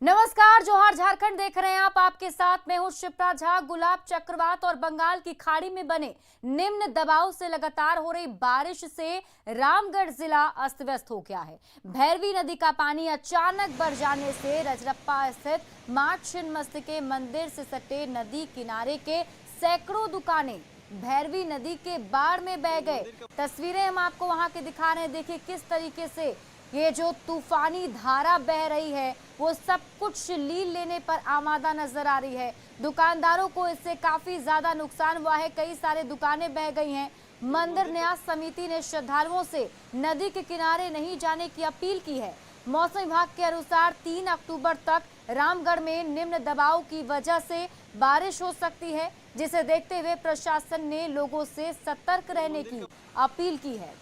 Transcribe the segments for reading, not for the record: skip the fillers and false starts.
नमस्कार, जोहार झारखंड देख रहे हैं आप। आपके साथ मैं हूं शिप्रा झा। गुलाब चक्रवात और बंगाल की खाड़ी में बने निम्न दबाव से लगातार हो रही बारिश से रामगढ़ जिला अस्त व्यस्त हो गया है। भैरवी नदी का पानी अचानक बढ़ जाने से रजरप्पा स्थित मां छिन्नमस्तिके मंदिर से सटे नदी किनारे के सैकड़ों दुकानें भैरवी नदी के बाढ़ में बह गए। तस्वीरें हम आपको वहां के दिखा रहे हैं। देखिए किस तरीके से ये जो तूफानी धारा बह रही है वो सब कुछ लील लेने पर आमादा नजर आ रही है। दुकानदारों को इससे काफी ज्यादा नुकसान हुआ है। कई सारे दुकानें बह गई हैं। मंदिर न्यास समिति ने श्रद्धालुओं से नदी के किनारे नहीं जाने की अपील की है। मौसम विभाग के अनुसार 3 अक्टूबर तक रामगढ़ में निम्न दबाव की वजह से बारिश हो सकती है, जिसे देखते हुए प्रशासन ने लोगों से सतर्क रहने की अपील की है।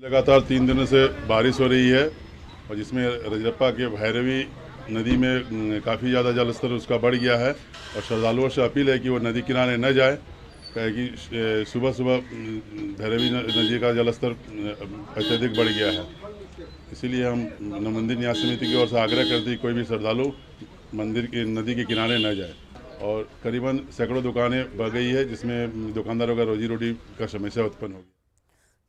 लगातार 3 दिनों से बारिश हो रही है और जिसमें रजरप्पा के भैरवी नदी में काफ़ी ज़्यादा जलस्तर उसका बढ़ गया है और श्रद्धालुओं से अपील है कि वो नदी किनारे न जाए, क्योंकि सुबह सुबह भैरवी नदी का जलस्तर अत्यधिक बढ़ गया है। इसीलिए हम मंदिर न्यास समिति की ओर से आग्रह करते हैं कोई भी श्रद्धालु मंदिर की नदी के किनारे न जाए। और करीबन सैकड़ों दुकानें बह गई है, जिसमें दुकानदारों का रोजी रोटी का समस्या उत्पन्न होगी।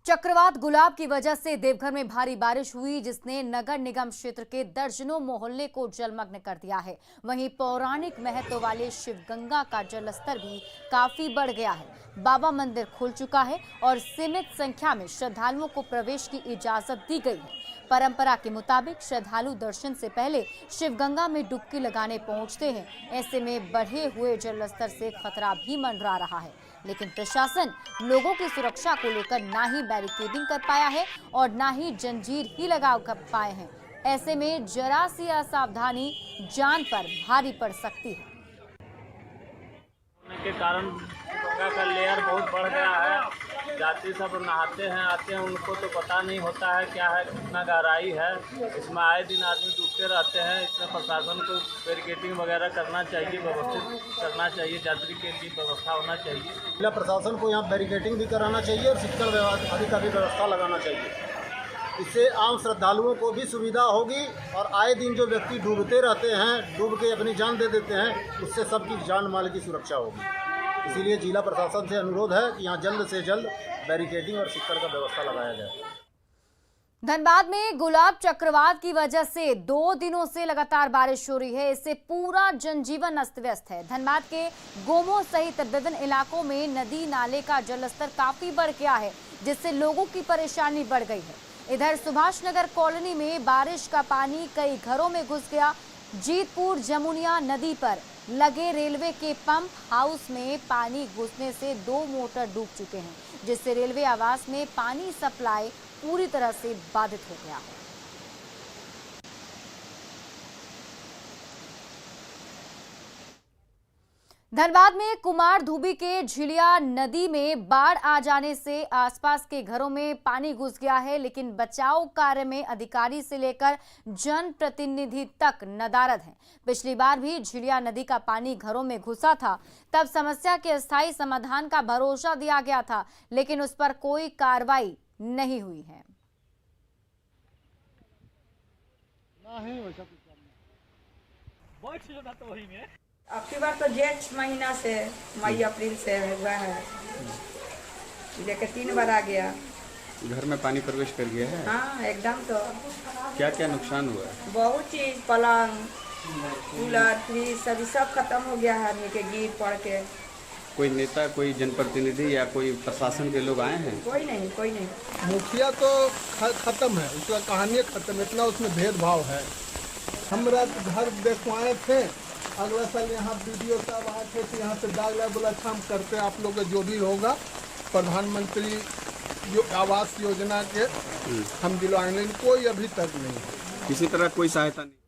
चक्रवात गुलाब की वजह से देवघर में भारी बारिश हुई, जिसने नगर निगम क्षेत्र के दर्जनों मोहल्ले को जलमग्न कर दिया है। वहीं पौराणिक महत्व वाले शिवगंगा का जलस्तर भी काफी बढ़ गया है। बाबा मंदिर खुल चुका है और सीमित संख्या में श्रद्धालुओं को प्रवेश की इजाजत दी गई है। परंपरा के मुताबिक श्रद्धालु दर्शन से पहले शिवगंगा में डुबकी लगाने पहुंचते हैं। ऐसे में बढ़े हुए जलस्तर से खतरा भी मंडरा रहा है, लेकिन प्रशासन लोगों की सुरक्षा को लेकर ना ही बैरिकेडिंग कर पाया है और ना ही जंजीर ही लगा कर पाए हैं। ऐसे में जरा सी असावधानी जान पर भारी पड़ सकती है। के कारण गंगा का लेयर बहुत बढ़ गया है। यात्री सब नहाते हैं, आते हैं, उनको तो पता नहीं होता है क्या है, कितना गहराई है। इसमें आए दिन आदमी डूबते रहते हैं। इसमें प्रशासन को बैरिकेडिंग वगैरह करना चाहिए, व्यवस्थित करना चाहिए, यात्री के लिए व्यवस्था होना चाहिए। जिला प्रशासन को यहाँ बैरिकेडिंग भी कराना चाहिए और शिक्षण आदि का भी व्यवस्था लगाना चाहिए। इससे आम श्रद्धालुओं को भी सुविधा होगी और आए दिन जो व्यक्ति डूबते रहते हैं, डूब के अपनी जान दे देते हैं, उससे सबकी जान माल की सुरक्षा होगी। इसीलिए जिला प्रशासन से अनुरोध है कि यहाँ जल्द से जल्द बैरिकेडिंग और शिक्षण का व्यवस्था लगाया जाए। धनबाद में गुलाब चक्रवात की वजह से 2 दिनों से लगातार बारिश हो रही है। इससे पूरा जनजीवन अस्त व्यस्त है। धनबाद के गोमो सहित विभिन्न इलाकों में नदी नाले का जलस्तर काफी बढ़ गया है, जिससे लोगों की परेशानी बढ़ गई है। इधर सुभाष नगर कॉलोनी में बारिश का पानी कई घरों में घुस गया। जीतपुर जमुनिया नदी पर लगे रेलवे के पंप हाउस में पानी घुसने से 2 मोटर डूब चुके हैं, जिससे रेलवे आवास में पानी सप्लाई पूरी तरह से बाधित हो गया है। धनबाद में कुमार धुबी के झिलिया नदी में बाढ़ आ जाने से आसपास के घरों में पानी घुस गया है, लेकिन बचाव कार्य में अधिकारी से लेकर जनप्रतिनिधि तक नदारद हैं। पिछली बार भी झिलिया नदी का पानी घरों में घुसा था, तब समस्या के अस्थायी समाधान का भरोसा दिया गया था, लेकिन उस पर कोई कार्रवाई नहीं हुई है। अबकी बार तो जेठ महीना से मई अप्रैल से हुआ है, लेके 3 बार आ गया। घर में पानी प्रवेश कर गया है? हाँ एकदम। तो क्या क्या नुकसान हुआ है? बहुत चीज, पलंग, कूलर, फ्रिज सभी सब खत्म हो गया है, आदमी के गिर पड़ के। कोई नेता, कोई जनप्रतिनिधि या कोई प्रशासन के लोग आए हैं? कोई नहीं। मुखिया तो खत्म है, उसका कहानी खत्म, इतना उसमें भेदभाव है। हमारा घर देखवाए थे, अगला साल यहाँ वीडियो साहब आए थे तो यहाँ से दाग ला बोला अच्छा हम करते, आप लोग का जो भी होगा प्रधानमंत्री जो आवास योजना के हम दिलवाएंगे। कोई अभी तक नहीं, किसी तरह कोई सहायता नहीं।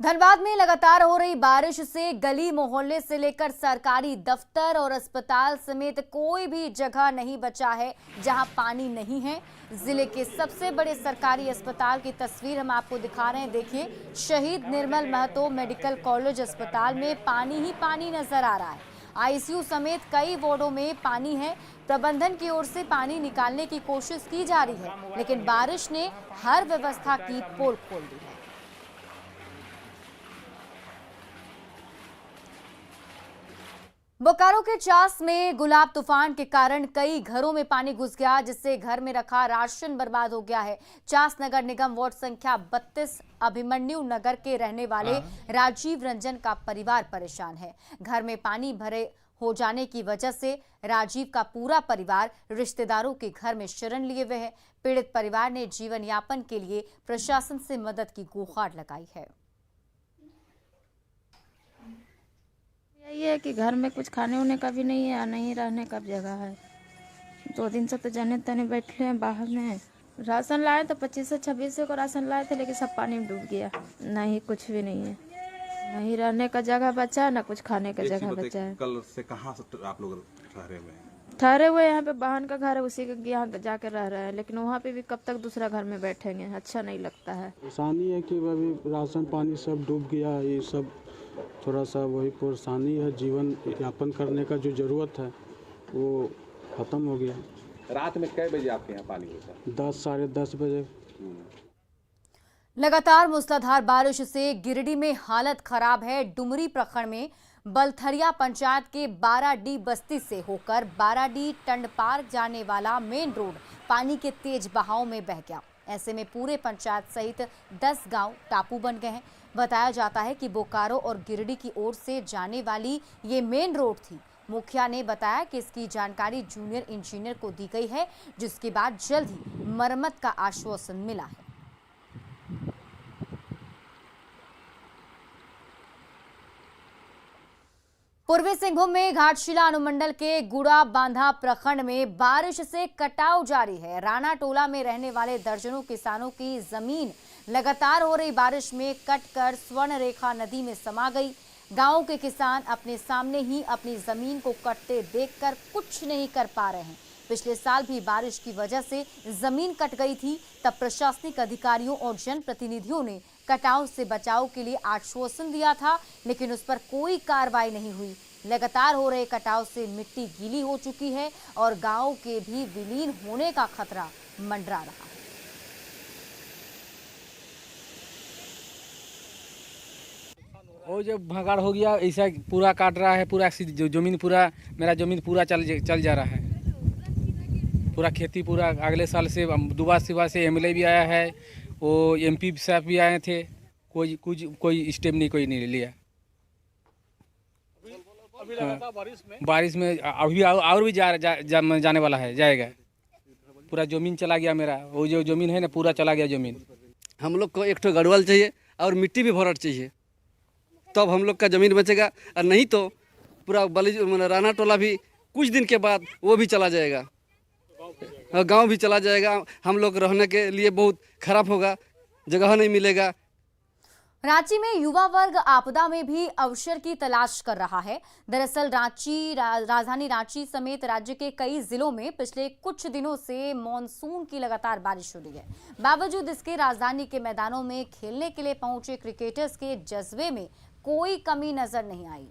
धनबाद में लगातार हो रही बारिश से गली मोहल्ले से लेकर सरकारी दफ्तर और अस्पताल समेत कोई भी जगह नहीं बचा है जहां पानी नहीं है। जिले के सबसे बड़े सरकारी अस्पताल की तस्वीर हम आपको दिखा रहे हैं। देखिए, शहीद निर्मल महतो मेडिकल कॉलेज अस्पताल में पानी ही पानी नजर आ रहा है। आईसीयू समेत कई वार्डों में पानी है। प्रबंधन की ओर से पानी निकालने की कोशिश की जा रही है, लेकिन बारिश ने हर व्यवस्था की पोल खोल दी है। बोकारो के चास में गुलाब तूफान के कारण कई घरों में पानी घुस गया, जिससे घर में रखा राशन बर्बाद हो गया है। चास नगर निगम वार्ड संख्या 32 अभिमन्यु नगर के रहने वाले राजीव रंजन का परिवार परेशान है। घर में पानी भरे हो जाने की वजह से राजीव का पूरा परिवार रिश्तेदारों के घर में शरण लिए हुए है। पीड़ित परिवार ने जीवन यापन के लिए प्रशासन से मदद की गुहार लगाई है। यही है कि घर में कुछ खाने उने का भी नहीं है, नहीं रहने का जगह है। 2 दिन से तो जने तने बैठे हैं बाहर में। राशन लाए तो 25 से 26 को राशन लाए थे, लेकिन सब पानी में डूब गया। नहीं, कुछ भी नहीं है, नहीं रहने का जगह बचा है, ना कुछ खाने का जगह बचा है। कल से कहाँ से आप लोग ठहरे हुए हैं? ठहरे हुए यहाँ पे बहन का घर है, उसी के यहाँ जाकर रह रहे हैं, लेकिन वहाँ पे भी कब तक दूसरा घर में बैठेंगे, अच्छा नहीं लगता है। परेशानी है कि अभी राशन पानी सब डूब गया, ये सब थोड़ा सा वही परेशानी है। जीवन यापन करने का जो ज़रूरत है वो ख़त्म हो गया। रात में कै बजे आपके यहाँ पानी होता है? 10 साढ़े 10 बजे। लगातार मूसलाधार बारिश से गिरिडीह में हालत खराब है। डुमरी प्रखंड में बलथरिया पंचायत के 12D बस्ती से होकर 12D टंड पार्क जाने वाला मेन रोड पानी के तेज बहाव में बह गया। ऐसे में पूरे पंचायत सहित 10 गांव टापू बन गए हैं। बताया जाता है कि बोकारो और गिरिडीह की ओर से जाने वाली ये मेन रोड थी। मुखिया ने बताया कि इसकी जानकारी जूनियर इंजीनियर को दी गई है, जिसके बाद जल्द ही मरम्मत का आश्वासन मिला है। पूर्वी सिंहभूम में घाटशिला अनुमंडल के गुड़ा बांधा प्रखंड में बारिश से कटाव जारी है। राणा टोला में रहने वाले दर्जनों किसानों की जमीन लगातार हो रही बारिश में कटकर स्वर्ण रेखा नदी में समा गई। गांव के किसान अपने सामने ही अपनी जमीन को कटते देखकर कुछ नहीं कर पा रहे हैं। पिछले साल भी बारिश की वजह से जमीन कट गई थी, तब प्रशासनिक अधिकारियों और जनप्रतिनिधियों ने कटाव से बचाव के लिए आश्वासन दिया था, लेकिन उस पर कोई कार्रवाई नहीं हुई। लगातार हो रहे कटाव से मिट्टी गीली हो चुकी है और गांव के भी विलीन होने का खतरा मंडरा रहा है। वो जो भगाड़ हो गया, ऐसा पूरा काट रहा है, पूरा जो जमीन पूरा मेरा जमीन पूरा चल जा रहा है। पूरा खेती पूरा अगले साल से दुबा सिवा से एमएलए भी आया है, वो एमपी साहब भी आए थे, कोई स्टेप नहीं कोई नहीं लिया। बारिश में अभी और भी जाने वाला है, जाएगा। पूरा जमीन चला गया मेरा, वो जो जमीन है ना पूरा चला गया जमीन। हम लोग को एक ठो गढ़वाल चाहिए और मिट्टी भी भरट चाहिए, तब हम लोग का ज़मीन बचेगा, और नहीं तो पूरा राणा टोला भी कुछ दिन के बाद वो भी चला जाएगा, गांव भी चला जाएगा। हम लोग रहने के लिए बहुत खराब होगा, जगह नहीं मिलेगा। रांची में युवा वर्ग आपदा में भी अवसर की तलाश कर रहा है। दरअसल राजधानी रांची समेत राज्य के कई जिलों में पिछले कुछ दिनों से मॉनसून की लगातार बारिश हो रही है। बावजूद इसके राजधानी के मैदानों में खेलने के लिए पहुंचे क्रिकेटर्स के जज्बे में कोई कमी नजर नहीं आई।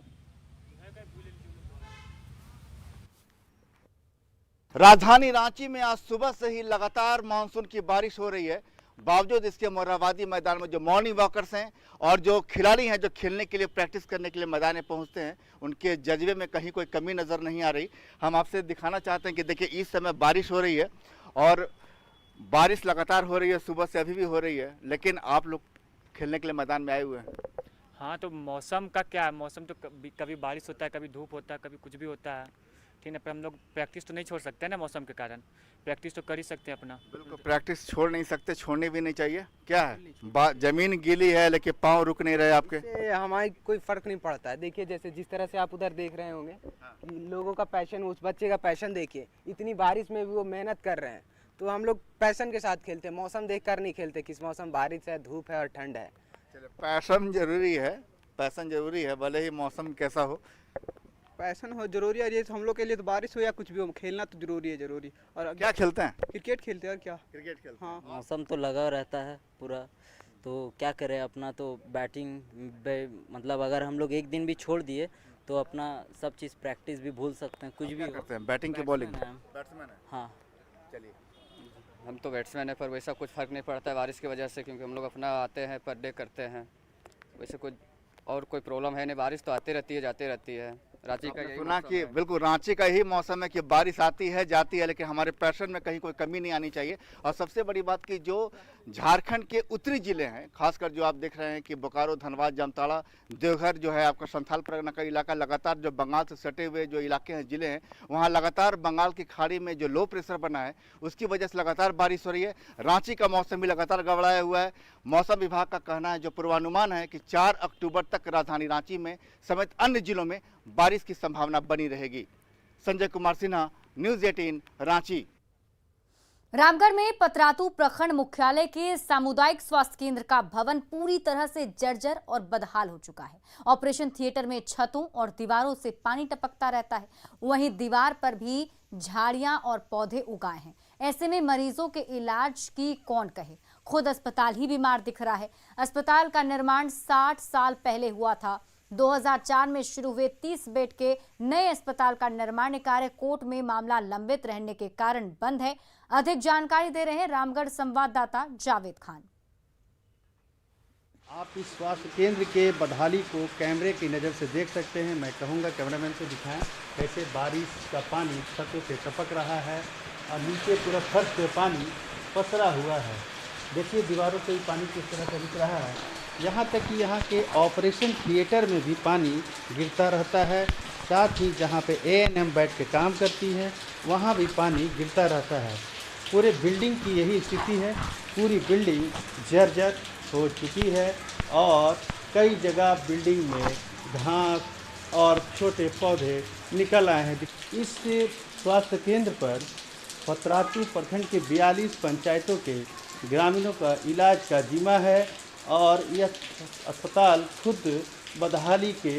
राजधानी रांची में आज सुबह से ही लगातार मानसून की बारिश हो रही है। बावजूद इसके मोरहाबादी मैदान में जो मॉर्निंग वॉकर्स हैं और जो खिलाड़ी हैं जो खेलने के लिए प्रैक्टिस करने के लिए मैदान में पहुंचते हैं, उनके जज्बे में कहीं कोई कमी नज़र नहीं आ रही। हम आपसे दिखाना चाहते हैं कि देखिए इस समय बारिश हो रही है और बारिश लगातार हो रही है, सुबह से अभी भी हो रही है, लेकिन आप लोग खेलने के लिए मैदान में आए हुए हैं। हाँ, तो मौसम का क्या है, मौसम तो कभी बारिश होता है, कभी धूप होता है, कभी कुछ भी होता है, ठीक है। पर हम लोग प्रैक्टिस तो नहीं छोड़ सकते ना, मौसम के कारण प्रैक्टिस तो कर ही सकते हैं अपना। बिल्कुल, प्रैक्टिस छोड़ नहीं सकते, छोड़नी भी नहीं चाहिए। क्या है, जमीन गीली है लेकिन पाँव रुक नहीं रहे आपके। हमारी कोई फर्क नहीं पड़ता है। देखिए जैसे जिस तरह से आप उधर देख रहे होंगे, लोगों का पैशन, उस बच्चे का पैशन देखिए, इतनी बारिश में भी वो मेहनत कर रहे हैं। तो हम लोग पैशन के साथ खेलते हैं, मौसम देख कर नहीं खेलते किस मौसम बारिश है, धूप है और ठंड है। पैशन जरूरी है, पैशन जरूरी है, भले ही मौसम कैसा हो, पैशन हो जरूरी है। ये हम लोग के लिए तो बारिश हो या कुछ भी हो, खेलना तो जरूरी है, जरूरी। और क्या खेलते हैं? क्रिकेट खेलते हैं। और क्या क्रिकेट खेलते हैं। हाँ, मौसम तो लगा रहता है पूरा, तो क्या करें, अपना तो बैटिंग मतलब अगर हम लोग एक दिन भी छोड़ दिए तो अपना सब चीज़ प्रैक्टिस भी भूल सकते हैं, कुछ भी करते हैं, बैटिंग की बॉलिंग? बैट्समैन है। हाँ चलिए, हम तो बैट्समैन है, पर वैसा कुछ फ़र्क नहीं पड़ता है बारिश की वजह से, क्योंकि हम लोग अपना आते हैं पर डे करते हैं। वैसे कुछ और कोई प्रॉब्लम है नहीं, बारिश तो आती रहती है जाती रहती है। रांची का यही सुना मौसम कि है। बिल्कुल रांची का ही मौसम है कि बारिश आती है जाती है, लेकिन हमारे पैशन में कहीं कोई कमी नहीं आनी चाहिए। और सबसे बड़ी बात कि जो झारखंड के उत्तरी जिले हैं, खासकर जो आप देख रहे हैं कि बोकारो, धनबाद, जामताड़ा, देवघर जो है आपका संथाल परगना का इलाका, लगातार जो बंगाल से सटे हुए जो इलाके हैं, जिले हैं, वहाँ लगातार बंगाल की खाड़ी में जो लो प्रेशर बना है उसकी वजह से लगातार बारिश हो रही है। रांची का मौसम भी लगातार गड़बड़ाया हुआ है। मौसम विभाग का कहना है, जो पूर्वानुमान है कि 4 अक्टूबर तक राजधानी रांची में समेत अन्य जिलों में बारिश की संभावना बनी रहेगी। संजय कुमार सिन्हा, न्यूज़ 18 रांची। रामगढ़ में पतरातू प्रखंड मुख्यालय के सामुदायिक स्वास्थ्य केंद्र का भवन पूरी तरह से जर्जर और बदहाल हो चुका है। ऑपरेशन थिएटर में छतों और दीवारों से पानी टपकता रहता है, वहीं दीवार पर भी झाड़ियां और पौधे उगाए हैं। ऐसे में मरीजों के इलाज की कौन कहे, खुद अस्पताल ही बीमार दिख रहा है। अस्पताल का निर्माण 60 साल पहले हुआ था। 2004 में शुरू हुए 30 बेड के नए अस्पताल का निर्माण कार्य कोर्ट में मामला लंबित रहने के कारण बंद है। अधिक जानकारी दे रहे हैं रामगढ़ संवाददाता जावेद खान। आप इस स्वास्थ्य केंद्र के बदहाली को कैमरे की नज़र से देख सकते हैं। मैं कहूँगा कैमरामैन से दिखाएं कैसे बारिश का पानी छतों से टपक रहा है और नीचे पूरा फर्श पे पानी पसरा हुआ है। देखिए दीवारों से भी पानी किस तरह से दिख रहा है। यहाँ तक कि यहाँ के ऑपरेशन थिएटर में भी पानी गिरता रहता है। साथ ही जहाँ पे ANM बैठ के काम करती है वहाँ भी पानी गिरता रहता है। पूरे बिल्डिंग की यही स्थिति है। पूरी बिल्डिंग जर्जर हो चुकी है और कई जगह बिल्डिंग में घास और छोटे पौधे निकल आए हैं। इस स्वास्थ्य केंद्र पर पतरातू प्रखंड के 42 पंचायतों के ग्रामीणों का इलाज का जिम्मा है और यह अस्पताल खुद बदहाली के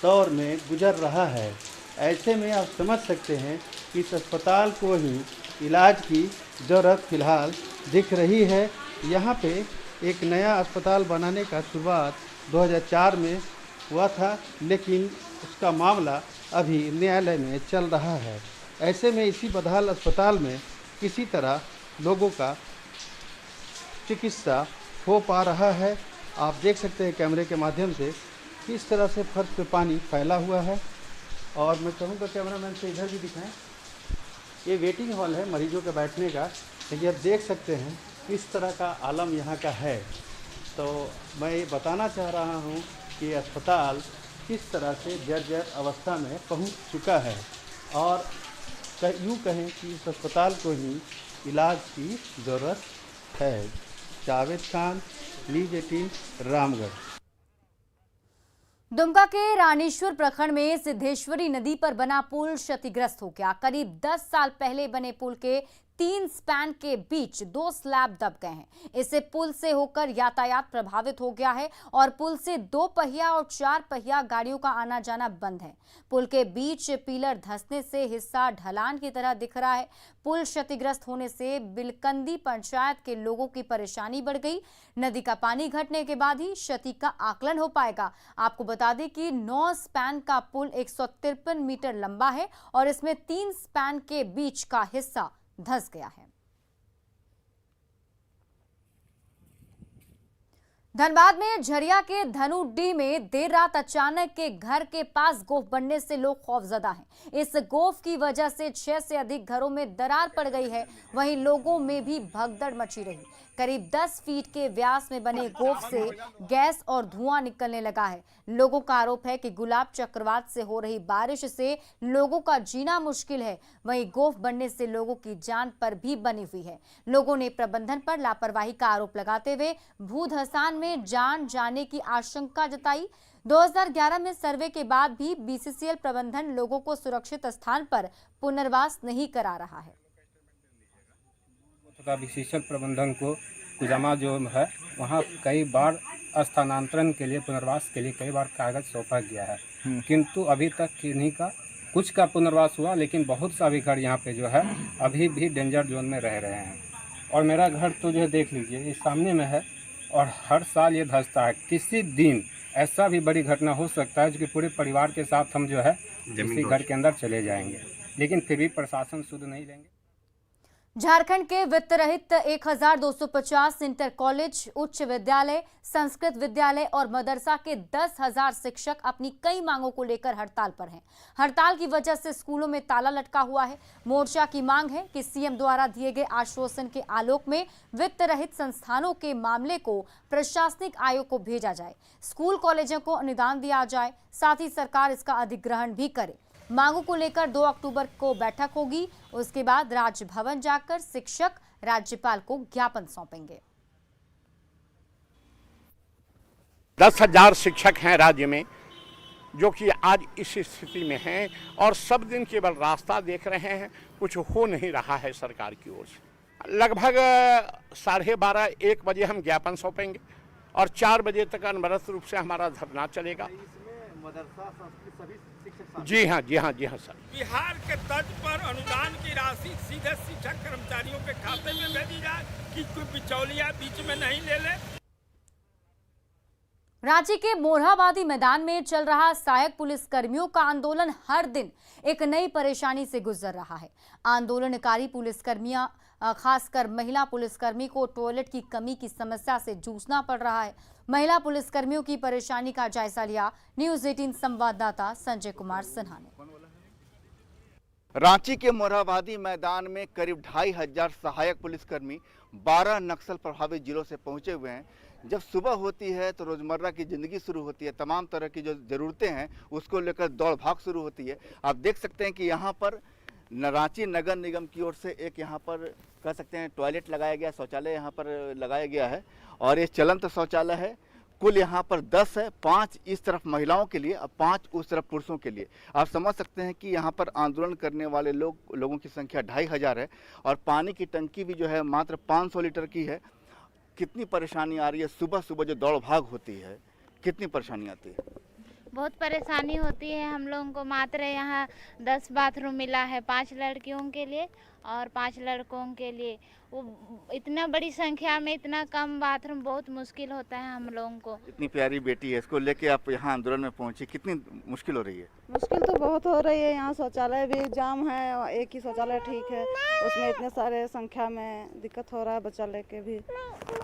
दौर में गुजर रहा है। ऐसे में आप समझ सकते हैं कि इस अस्पताल को ही इलाज की ज़रूरत फ़िलहाल दिख रही है। यहाँ पे एक नया अस्पताल बनाने का शुरुआत 2004 में हुआ था, लेकिन उसका मामला अभी न्यायालय में चल रहा है। ऐसे में इसी बदहाल अस्पताल में किसी तरह लोगों का चिकित्सा हो पा रहा है। आप देख सकते हैं कैमरे के माध्यम से किस तरह से फर्श पे पानी फैला हुआ है। और मैं कहूँगा कैमरामैन से इधर भी दिखाएं, ये वेटिंग हॉल है मरीजों के बैठने का, लेकिन आप देख सकते हैं किस तरह का आलम यहाँ का है। तो मैं ये बताना चाह रहा हूँ कि अस्पताल किस तरह से जर्जर अवस्था में पहुँच चुका है और यूँ कहें कि इस अस्पताल को ही इलाज की ज़रूरत है। जावेद खान, न्यूज़ 18 रामगढ़। दुमका के रानीश्वर प्रखंड में सिद्धेश्वरी नदी पर बना पुल क्षतिग्रस्त हो गया। करीब 10 साल पहले बने पुल के 3 स्पैन के बीच 2 स्लैब दब गए हैं। इससे पुल से होकर यातायात प्रभावित हो गया है और पुल से 2 पहिया और 4 पहिया गाड़ियों का आना जाना बंद है। पुल के बीच पिलर धंसने से हिस्सा ढलान की तरह दिख रहा है। पुल क्षतिग्रस्त होने से बिलकंदी पंचायत के लोगों की परेशानी बढ़ गई। नदी का पानी घटने के बाद ही क्षति का आकलन हो पाएगा। आपको बता दें कि 9 स्पैन का पुल 153 मीटर लंबा है और इसमें 3 स्पैन के बीच का हिस्सा धंस गया है। धनबाद में झरिया के धनुडीह में देर रात अचानक के घर के पास गोफ बनने से लोग खौफजदा हैं। इस गोफ की वजह से 6 से अधिक घरों में दरार पड़ गई है। वहीं लोगों में भी भगदड़ मची रही। करीब 10 फीट के व्यास में बने गोफ से गैस और धुआं निकलने लगा है। लोगों का आरोप है कि गुलाब चक्रवात से हो रही बारिश से लोगों का जीना मुश्किल है। वहीं गोफ बनने से लोगों की जान पर भी बनी हुई है। लोगों ने प्रबंधन पर लापरवाही का आरोप लगाते हुए भू धसान में जान जाने की आशंका जताई। 2011 में सर्वे के बाद भी BCCL प्रबंधन लोगों को सुरक्षित स्थान पर पुनर्वास नहीं करा रहा है। BCCL प्रबंधन को कुजामा जो है वहाँ कई बार स्थानांतरण के लिए पुनर्वास के लिए कई बार कागज सौंपा गया है, किंतु अभी तक किन्हीं का कुछ का पुनर्वास हुआ, लेकिन बहुत सा भी घर यहाँ पे जो है अभी भी डेंजर जोन में रह रहे हैं। और मेरा घर तो जो है देख लीजिए ये सामने में है और हर साल ये धंसता है। किसी दिन ऐसा भी बड़ी घटना हो सकता है जो कि पूरे परिवार के साथ हम जो है इसी घर के अंदर चले जाएंगे, लेकिन फिर भी प्रशासन सुध नहीं लेंगे। झारखंड के वित्त रहित 1250 इंटर कॉलेज, उच्च विद्यालय, संस्कृत विद्यालय और मदरसा के 10,000 शिक्षक अपनी कई मांगों को लेकर हड़ताल पर हैं। हड़ताल की वजह से स्कूलों में ताला लटका हुआ है। मोर्चा की मांग है कि सीएम द्वारा दिए गए आश्वासन के आलोक में वित्त रहित संस्थानों के मामले को प्रशासनिक आयोग को भेजा जाए, स्कूल कॉलेजों को अनुदान दिया जाए, साथ ही सरकार इसका अधिग्रहण भी करे। मांगों को लेकर 2 अक्टूबर को बैठक होगी। उसके बाद राजभवन जाकर शिक्षक राज्यपाल को ज्ञापन सौंपेंगे। 10,000 शिक्षक हैं राज्य में जो कि आज इस स्थिति में हैं और सब दिन केवल रास्ता देख रहे हैं, कुछ हो नहीं रहा है सरकार की ओर से। लगभग 12:30-1 बजे हम ज्ञापन सौंपेंगे और 4 बजे तक अनवरत रूप से हमारा धरना चलेगा। जी हाँ सर। बिहार के तर्ज पर अनुदान की राशि सीधे शिक्षक कर्मचारियों के खाते में भेजी जाए कि कोई बिचौलिया बीच में नहीं ले ले। रांची के मोरहाबादी मैदान में चल रहा सहायक पुलिस कर्मियों का आंदोलन हर दिन एक नई परेशानी से गुजर रहा है। आंदोलनकारी पुलिसकर्मियां, खासकर महिला पुलिसकर्मी को टॉयलेट की कमी की समस्या से जूझना पड़ रहा है। महिला पुलिसकर्मियों की परेशानी का जायजा लिया न्यूज़ 18 संवाददाता संजय कुमार सिन्हा ने। रांची के मोरहाबादी मैदान में करीब 2,500 सहायक पुलिसकर्मी 12 नक्सल प्रभावित जिलों से पहुंचे हुए हैं। जब सुबह होती है तो रोजमर्रा की जिंदगी शुरू होती है, तमाम तरह की जो जरूरतें हैं उसको लेकर दौड़ भाग शुरू होती है। आप देख सकते हैं कि यहाँ पर रांची नगर निगम की ओर से एक यहाँ पर कह सकते हैं टॉयलेट लगाया गया, शौचालय यहाँ पर लगाया गया है और ये चलंत शौचालय है। कुल यहाँ पर 10 है, 5 इस तरफ महिलाओं के लिए और 5 उस तरफ पुरुषों के लिए। आप समझ सकते हैं कि यहाँ पर आंदोलन करने वाले लोगों की संख्या 2,500 है और पानी की टंकी भी जो है मात्र 500 लीटर की है। कितनी परेशानी आ रही है, सुबह सुबह जो दौड़ भाग होती है कितनी परेशानी आती है? बहुत परेशानी होती है हम लोगों को। मात्र यहाँ 10 बाथरूम मिला है, 5 लड़कियों के लिए और 5 लड़कों के लिए। वो इतना बड़ी संख्या में इतना कम बाथरूम, बहुत मुश्किल होता है हम लोगों को। इतनी प्यारी बेटी है, इसको लेके आप यहाँ आंदोलन में पहुंची, कितनी मुश्किल हो रही है? मुश्किल तो बहुत हो रही है। यहाँ शौचालय भी जाम है और एक ही शौचालय ठीक है, उसमें इतने सारे संख्या में दिक्कत हो रहा है। बच्चा लेके भी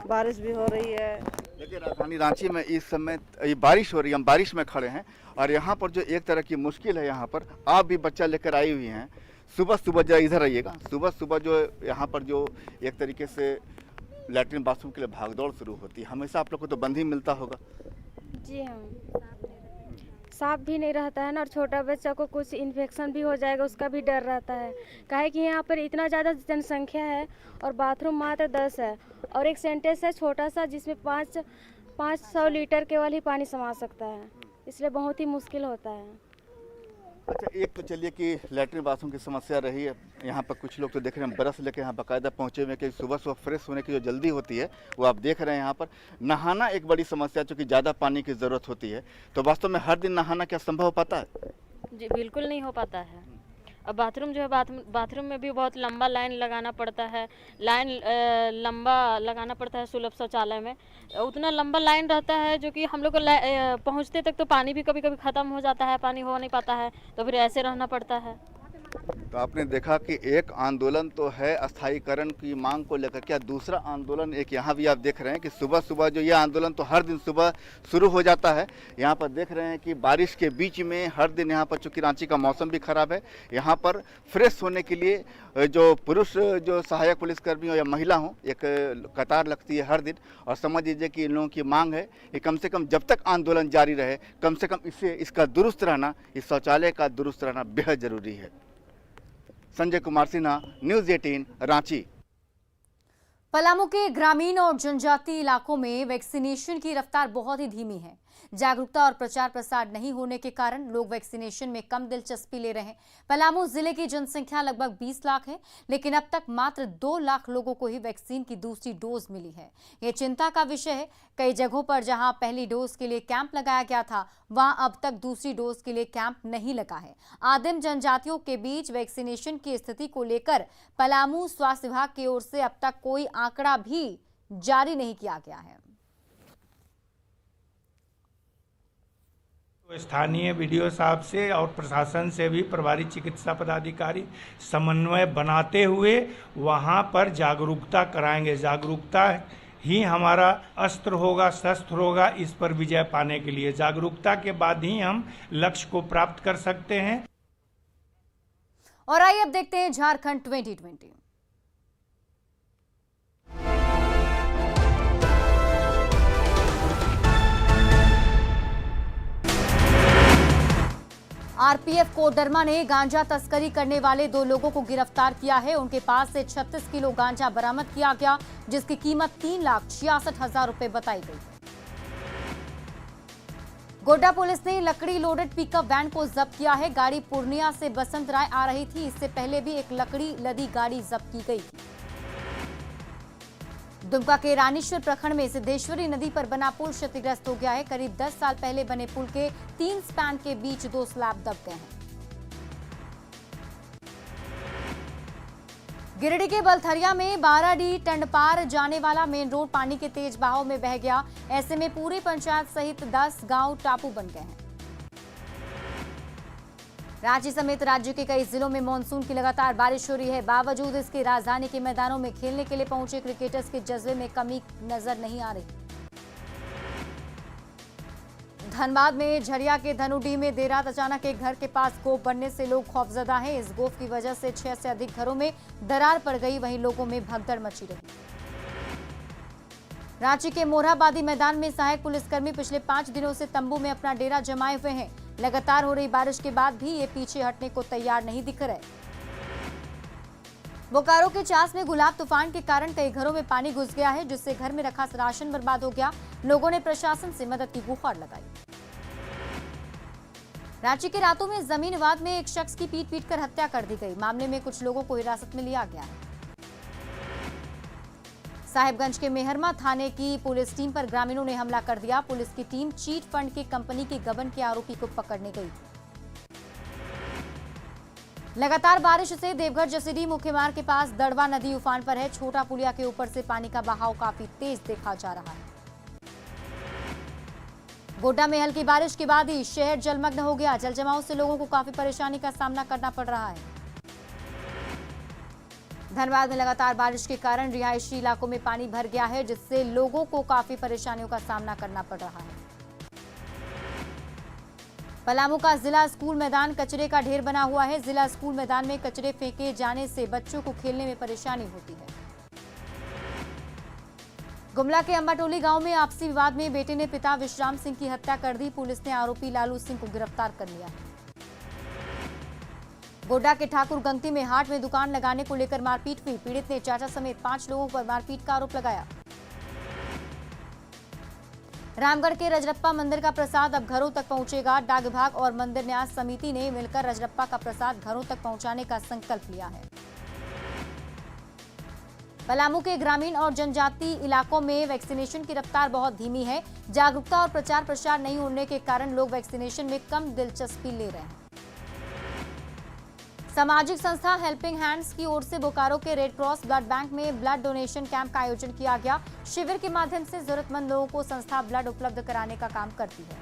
बारिश भी हो रही है। देखिए राजधानी रांची में इस समय ये बारिश हो रही है, हम बारिश में खड़े हैं और यहाँ पर जो एक तरह की मुश्किल है, यहाँ पर आप भी बच्चा लेकर आई हुई हैं। सुबह सुबह जरा इधर आइएगा। सुबह सुबह जो यहाँ पर जो एक तरीके से लैट्रिन बाथरूम के लिए भागदौड़ शुरू होती है, हमेशा आप लोग को तो बंद ही मिलता होगा। जी हाँ, साफ भी नहीं रहता है ना, और छोटा बच्चा को कुछ इन्फेक्शन भी हो जाएगा उसका भी डर रहता है। काहे कि यहाँ पर इतना ज़्यादा जनसंख्या है और बाथरूम मात्र 10 है और एक सेंटेंस है छोटा सा जिसमें 500 लीटर केवल ही पानी समा सकता है, इसलिए बहुत ही मुश्किल होता है। अच्छा, एक तो चलिए कि लैट्रिन बाथरूम की समस्या रही है। यहाँ पर कुछ लोग तो देख रहे हैं बरस लेके यहाँ बाकायदा पहुँचे हुए कि सुबह सुबह फ्रेश होने की जो जल्दी होती है वो आप देख रहे हैं। यहाँ पर नहाना एक बड़ी समस्या, चूँकि ज़्यादा पानी की ज़रूरत होती है। तो वास्तव में हर दिन नहाना क्या संभव हो पाता है? जी बिल्कुल नहीं हो पाता है। अब बाथरूम जो है बाथरूम में भी बहुत लंबा लाइन लगाना पड़ता है। लंबा लगाना पड़ता है सुलभ शौचालय में, उतना लंबा लाइन रहता है जो कि हम लोग को पहुंचते तक तो पानी भी कभी कभी ख़त्म हो जाता है, पानी हो नहीं पाता है, तो फिर ऐसे रहना पड़ता है। तो आपने देखा कि एक आंदोलन तो है अस्थायीकरण की मांग को लेकर, क्या दूसरा आंदोलन एक यहाँ भी आप देख रहे हैं कि सुबह सुबह जो ये आंदोलन तो हर दिन सुबह शुरू हो जाता है। यहाँ पर देख रहे हैं कि बारिश के बीच में हर दिन यहाँ पर, चूँकि रांची का मौसम भी खराब है, यहाँ पर फ्रेश होने के लिए जो पुरुष जो सहायक पुलिसकर्मी हो या महिला हो, एक कतार लगती है हर दिन। और समझ लीजिए कि इन लोगों की मांग है कि कम से कम जब तक आंदोलन जारी रहे, कम से कम इसका दुरुस्त रहना, इस शौचालय का दुरुस्त रहना बेहद ज़रूरी है। संजय कुमार सिन्हा, न्यूज़ 18 रांची। पलामू के ग्रामीण और जनजातीय इलाकों में वैक्सीनेशन की रफ्तार बहुत ही धीमी है। जागरूकता और प्रचार प्रसार नहीं होने के कारण लोग वैक्सीनेशन में कम दिलचस्पी ले रहे हैं। पलामू जिले की जनसंख्या लगभग 20 लाख है, लेकिन अब तक मात्र 2 लाख लोगों को ही वैक्सीन की दूसरी डोज मिली है। ये चिंता का विषय है। कई जगहों पर जहां पहली डोज के लिए कैंप लगाया गया था, वहां अब तक दूसरी डोज के लिए कैंप नहीं लगा है। आदिम जनजातियों के बीच वैक्सीनेशन की स्थिति को लेकर पलामू स्वास्थ्य विभाग की ओर से अब तक कोई आंकड़ा भी जारी नहीं किया गया है। तो स्थानीय बीडीओ साहब से और प्रशासन से भी प्रभारी चिकित्सा पदाधिकारी समन्वय बनाते हुए वहां पर जागरूकता कराएंगे। जागरूकता ही हमारा अस्त्र होगा, शस्त्र होगा इस पर विजय पाने के लिए। जागरूकता के बाद ही हम लक्ष्य को प्राप्त कर सकते हैं। और आइए अब देखते हैं झारखंड 2020। आरपीएफ कोडरमा ने गांजा तस्करी करने वाले 2 लोगों को गिरफ्तार किया है। उनके पास से 36 किलो गांजा बरामद किया गया, जिसकी कीमत 3,66,000 रुपए बताई गई। गोड्डा पुलिस ने लकड़ी लोडेड पिकअप वैन को जब्त किया है। गाड़ी पूर्णिया से बसंत राय आ रही थी। इससे पहले भी एक लकड़ी लदी गाड़ी जब्त की गई थी। दुमका के रानीश्वर प्रखंड में सिद्धेश्वरी नदी पर बना पुल क्षतिग्रस्त हो गया है। करीब 10 साल पहले बने पुल के 3 स्पैन के बीच 2 स्लैब दब गए हैं। गिरिडीह के बलथरिया में बाराडीह टंडपार जाने वाला मेन रोड पानी के तेज बहाव में बह गया। ऐसे में पूरी पंचायत सहित 10 गांव टापू बन गए हैं। रांची समेत राज्य के कई जिलों में मानसून की लगातार बारिश हो रही है। बावजूद इसके राजधानी के मैदानों में खेलने के लिए पहुंचे क्रिकेटर्स के जज्बे में कमी नजर नहीं आ रही। धनबाद में झरिया के धनुडीह में देर रात अचानक एक घर के पास गोफ बनने से लोग खौफजदा हैं। इस गोफ की वजह से 6 से अधिक घरों में दरार पड़ गई। वहीं लोगों में भगदड़ मची रही। रांची के मोरहाबादी मैदान में सहायक पुलिसकर्मी पिछले 5 दिनों से तंबू में अपना डेरा जमाए हुए हैं। लगातार हो रही बारिश के बाद भी ये पीछे हटने को तैयार नहीं दिख रहे। बोकारो के चास में गुलाब तूफान के कारण कई घरों में पानी घुस गया है, जिससे घर में रखा राशन बर्बाद हो गया। लोगों ने प्रशासन से मदद की गुहार लगाई। रांची के रातों में जमीन विवाद में एक शख्स की पीट कर हत्या कर दी गई। मामले में कुछ लोगों को हिरासत में लिया गया है। साहिबगंज के मेहरमा थाने की पुलिस टीम पर ग्रामीणों ने हमला कर दिया। पुलिस की टीम चीट फंड की कंपनी के गबन के आरोपी को पकड़ने गई। लगातार बारिश से देवघर जसीडीह मुख्य मार्ग के पास दड़वा नदी उफान पर है। छोटा पुलिया के ऊपर से पानी का बहाव काफी तेज देखा जा रहा है। गोड्डा में हल्की बारिश के बाद ही शहर जलमग्न हो गया। जलजमाव से लोगों को काफी परेशानी का सामना करना पड़ रहा है। धनबाद में लगातार बारिश के कारण रिहायशी इलाकों में पानी भर गया है, जिससे लोगों को काफी परेशानियों का सामना करना पड़ रहा है। पलामू का जिला स्कूल मैदान कचरे का ढेर बना हुआ है। जिला स्कूल मैदान में कचरे फेंके जाने से बच्चों को खेलने में परेशानी होती है। गुमला के अंबाटोली गांव में आपसी विवाद में बेटे ने पिता विश्राम सिंह की हत्या कर दी। पुलिस ने आरोपी लालू सिंह को गिरफ्तार कर लिया है। गोड्डा के ठाकुर गंगती में हाट में दुकान लगाने को लेकर मारपीट हुई। पीड़ित ने चाचा समेत 5 लोगों पर मारपीट का आरोप लगाया। रामगढ़ के रजरप्पा मंदिर का प्रसाद अब घरों तक पहुंचेगा। डाक विभाग और मंदिर न्यास समिति ने मिलकर रजरप्पा का प्रसाद घरों तक पहुंचाने का संकल्प लिया है। पलामू के ग्रामीण और जनजातीय इलाकों में वैक्सीनेशन की रफ्तार बहुत धीमी है। जागरूकता और प्रचार प्रसार नहीं होने के कारण लोग वैक्सीनेशन में कम दिलचस्पी ले रहे हैं। सामाजिक संस्था हेल्पिंग हैंड्स की ओर से बोकारो के रेड क्रॉस ब्लड बैंक में ब्लड डोनेशन कैंप का आयोजन किया गया। शिविर के माध्यम से जरूरतमंद लोगों को संस्था ब्लड उपलब्ध कराने का काम करती है।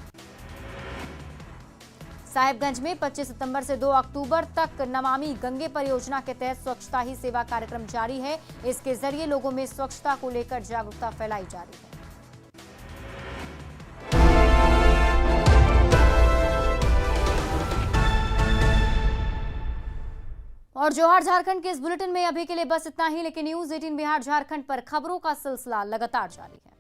साहिबगंज में 25 सितंबर से 2 अक्टूबर तक नमामि गंगे परियोजना के तहत स्वच्छता ही सेवा कार्यक्रम जारी है। इसके जरिए लोगों में स्वच्छता को लेकर जागरूकता फैलाई जा रही है। और जोहार झारखंड के इस बुलेटिन में अभी के लिए बस इतना ही, लेकिन न्यूज़ 18 बिहार झारखंड पर खबरों का सिलसिला लगातार जारी है।